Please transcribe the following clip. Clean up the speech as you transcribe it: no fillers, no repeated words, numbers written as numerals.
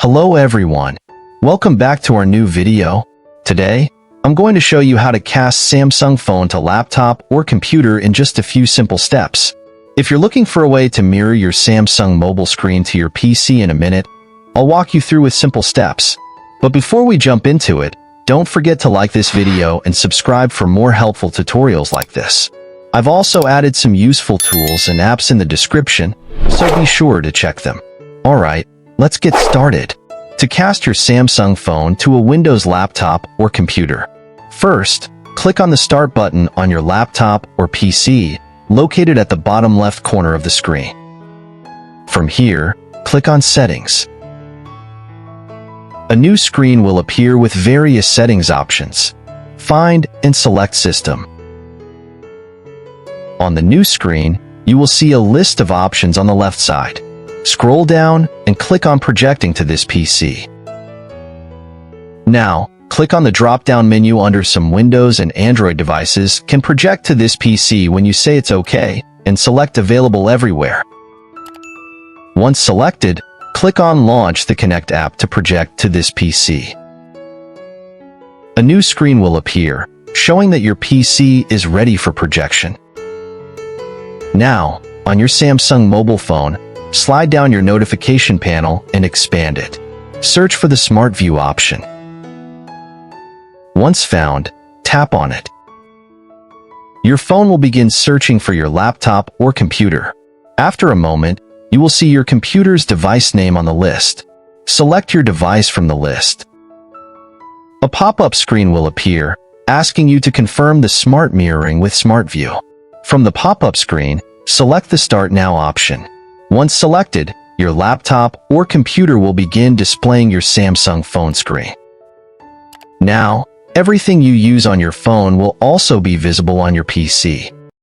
Hello everyone. Welcome back to our new video. Today, I'm going to show you how to cast Samsung phone to laptop or computer in just a few simple steps. If you're looking for a way to mirror your Samsung mobile screen to your PC in a minute, I'll walk you through with simple steps. But before we jump into it, don't forget to like this video and subscribe for more helpful tutorials like this. I've also added some useful tools and apps in the description, so be sure to check them. Alright, let's get started. To cast your Samsung phone to a Windows laptop or computer, first, click on the Start button on your laptop or PC, located at the bottom left corner of the screen. From here, click on Settings. A new screen will appear with various settings options. Find and select System. On the new screen, you will see a list of options on the left side. Scroll down and click on Projecting to this PC. Now, click on the drop-down menu under some Windows and Android devices can project to this PC when you say it's OK, and select Available Everywhere. Once selected, click on Launch the Connect app to project to this PC. A new screen will appear, showing that your PC is ready for projection. Now, on your Samsung mobile phone, slide down your notification panel and expand it. Search for the Smart View option. Once found, tap on it. Your phone will begin searching for your laptop or computer. After a moment, you will see your computer's device name on the list. Select your device from the list. A pop-up screen will appear, asking you to confirm the smart mirroring with Smart View. From the pop-up screen, select the Start Now option. Once selected, your laptop or computer will begin displaying your Samsung phone screen. Now, everything you use on your phone will also be visible on your PC.